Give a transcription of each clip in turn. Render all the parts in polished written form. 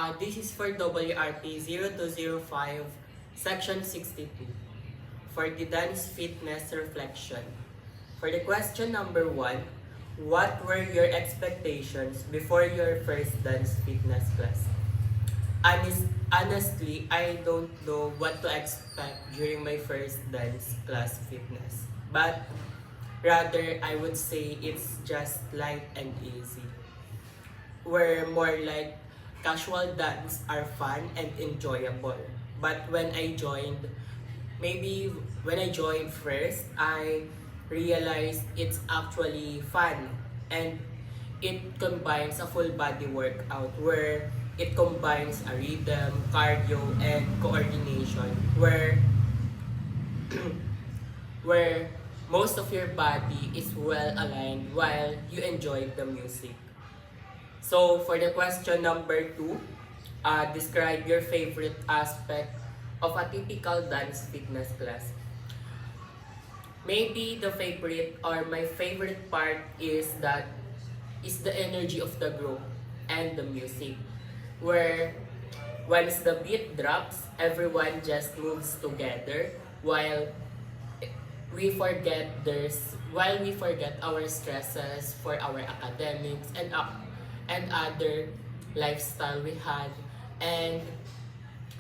This is for WRP 0205, Section 62, for the dance fitness reflection. For the question number 1, what were your expectations before your first dance fitness class? Honestly, I don't know what to expect during my first dance class fitness. But rather, I would say it's just light and easy. Where more like casual dance are fun and enjoyable. But maybe when I joined first, I realized it's actually fun and it combines a full body workout where it combines a rhythm, cardio, and coordination where most of your body is well aligned while you enjoy the music. So for the question number 2, describe your favorite aspect of a typical dance fitness class. Maybe the favorite or my favorite part is the energy of the group and the music. Where once the beat drops, everyone just moves together while we forget our stresses for our academics and other lifestyle we had, and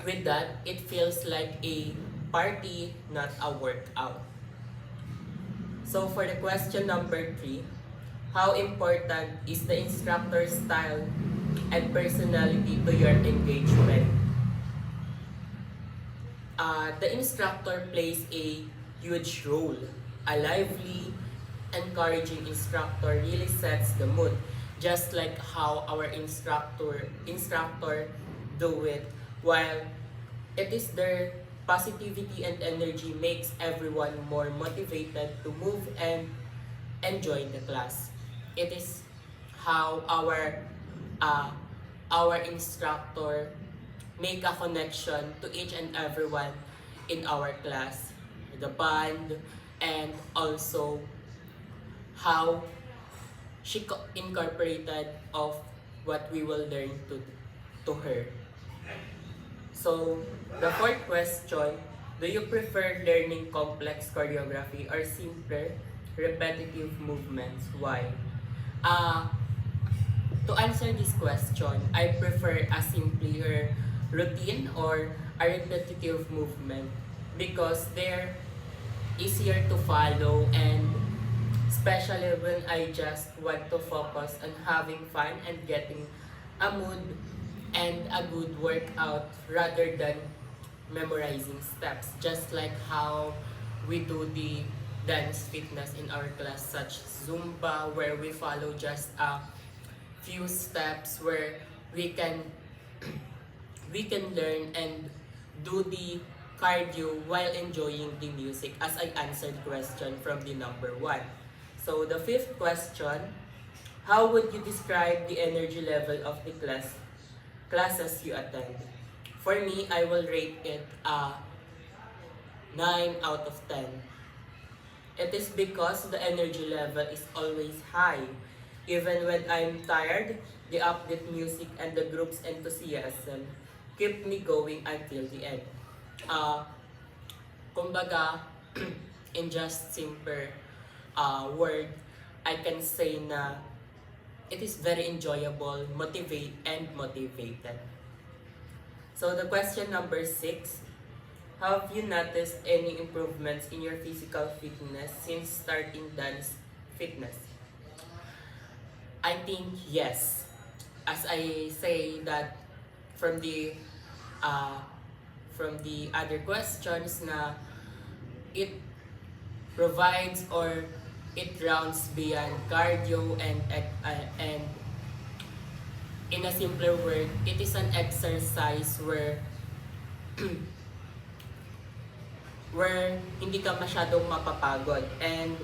with that it feels like a party, not a workout. So for the question number 3, how important is the instructor's style and personality to your engagement? The instructor plays a huge role. A lively, encouraging instructor really sets the mood, just like how our instructor do it. While it is their positivity and energy makes everyone more motivated to move and enjoy the class. It is how uh, our instructor make a connection to each and everyone in our class, the band, and also how she incorporated of what we will learn to her. So the fourth question, do you prefer learning complex choreography or simpler, repetitive movements? Why? Uh, to answer this question, I prefer a simpler routine or a repetitive movement because they're easier to follow, and especially when I just want to focus on having fun and getting a mood and a good workout rather than memorizing steps, just like how we do the dance fitness in our class such Zumba, where we follow just a few steps where we can we can learn and do the cardio while enjoying the music, as I answered question from the number 1. So the fifth question, how would you describe the energy level of the classes you attend? For me, I will rate it 9 out of 10. It is because the energy level is always high. Even when I'm tired, the upbeat music and the group's enthusiasm keep me going until the end. Uh, Kumbaga, in just simple word, I can say na it is very enjoyable, motivated. So the question number 6, have you noticed any improvements in your physical fitness since starting dance fitness? I think yes. As I say that from the uh, from the other questions na it provides or it rounds beyond cardio and in a simpler word, it is an exercise where hindi ka masyadong mapapagod, and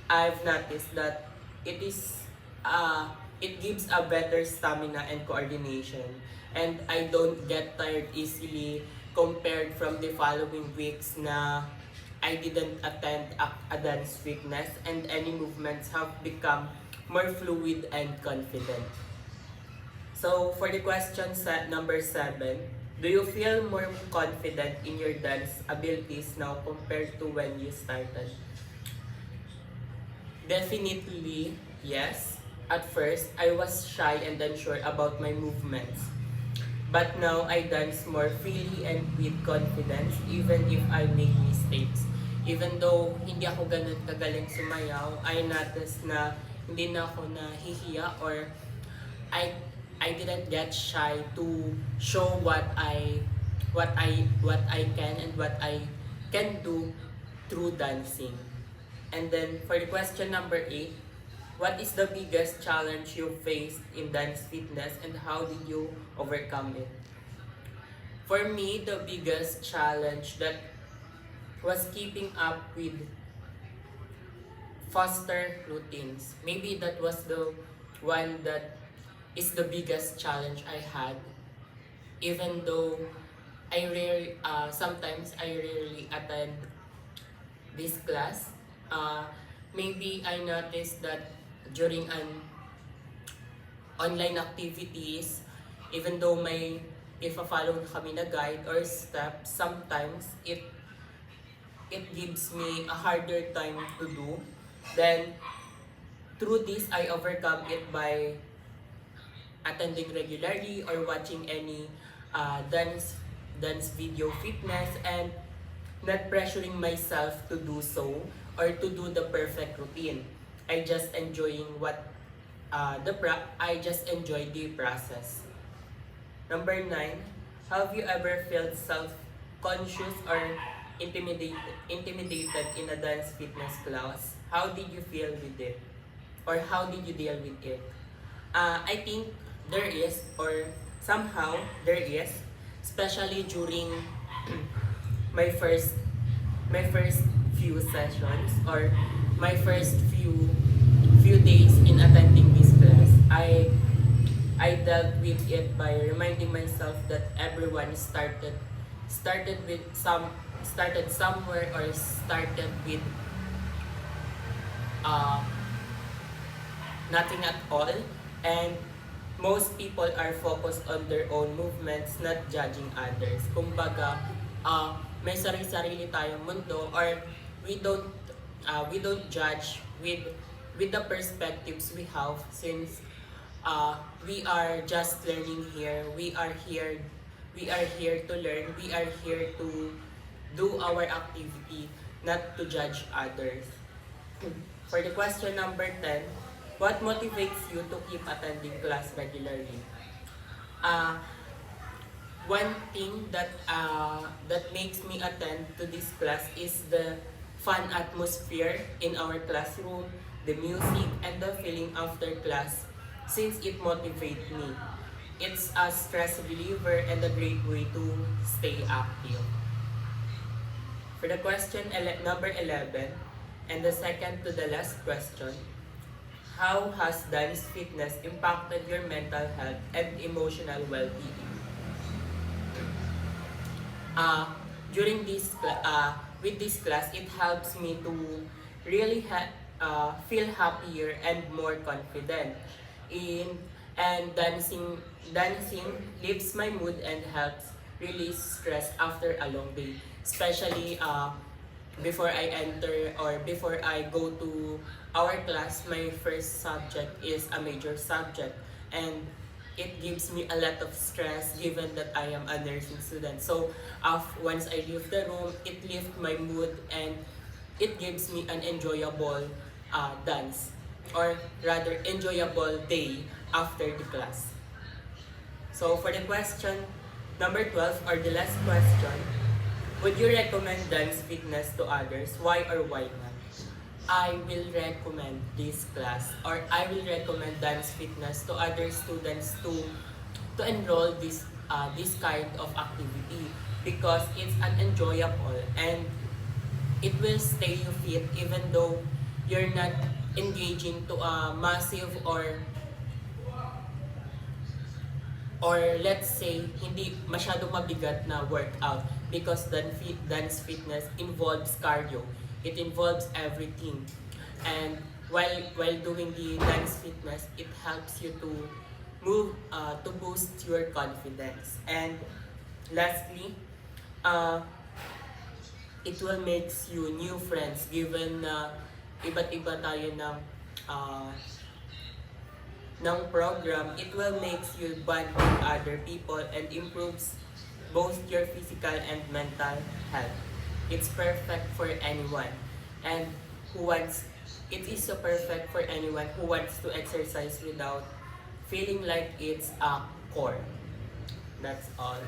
I've noticed that it is it gives a better stamina and coordination, and I don't get tired easily compared from the following weeks na I didn't attend a dance fitness, and any movements have become more fluid and confident. So for the question set number 7, do you feel more confident in your dance abilities now compared to when you started? Definitely, yes. At first, I was shy and unsure about my movements. But now I dance more freely and with confidence even if I make mistakes. Even though hindi ako ganun kagaling sumayaw, I noticed na hindi na ako nahihiya or I I didn't get shy to show what I can and what I can do through dancing. And then for the question number 8, what is the biggest challenge you faced in dance fitness and how did you overcome it? For me, the biggest challenge that was keeping up with faster routines. Maybe that was the one that is the biggest challenge I had. Even though sometimes I rarely attend this class. Maybe I noticed that during an online activities, even though may if follow kami na guide or steps, sometimes it gives me a harder time to do. Then through this, I overcome it by attending regularly or watching any dance video fitness and not pressuring myself to do so or to do the perfect routine. I just I just enjoy the process. Number 9, have you ever felt self-conscious or intimidated in a dance fitness class? How did you feel with it? Or how did you deal with it? I think there is, or somehow there is, especially during my first few sessions or my first few days in attending this class. I dealt with it by reminding myself that everyone started somewhere or started with nothing at all, and most people are focused on their own movements, not judging others. Kumbaga, may sarili-sarili tayong mundo, or we don't judge with the perspectives we have, since we are just learning here. We are here to learn. We are here to do our activity, not to judge others. For the question number 10, what motivates you to keep attending class regularly? One thing that makes me attend to this class is the fun atmosphere in our classroom, the music, and the feeling after class, since it motivates me. It's a stress reliever and a great way to stay active. For the question number 11, and the second to the last question, how has dance fitness impacted your mental health and emotional well-being? During with this class, it helps me to really feel happier and more confident and dancing lifts my mood and helps release stress after a long day, especially before I enter or before I go to our class. My first subject is a major subject, and it gives me a lot of stress given that I am a nursing student. So once I leave the room, it lifts my mood and it gives me an enjoyable dance, or rather enjoyable day after the class. So for the question number 12, or the last question, would you recommend dance fitness to others? Why or why not? I will recommend this class, or I will recommend dance fitness to other students to enroll this kind of activity, because it's an enjoyable and it will stay you fit even though you're not engaging to a massive or let's say hindi masyadong mabigat na workout, because dance fitness involves cardio. It involves everything. And while doing the dance fitness, it helps you to to boost your confidence. And lastly, uh, it will makes you new friends given na iba't iba tayo uh, ng program. It will makes you bond with other people and improves both your physical and mental health. It's perfect for anyone and who wants it is so perfect for anyone who wants to exercise without feeling like it's a chore. That's all.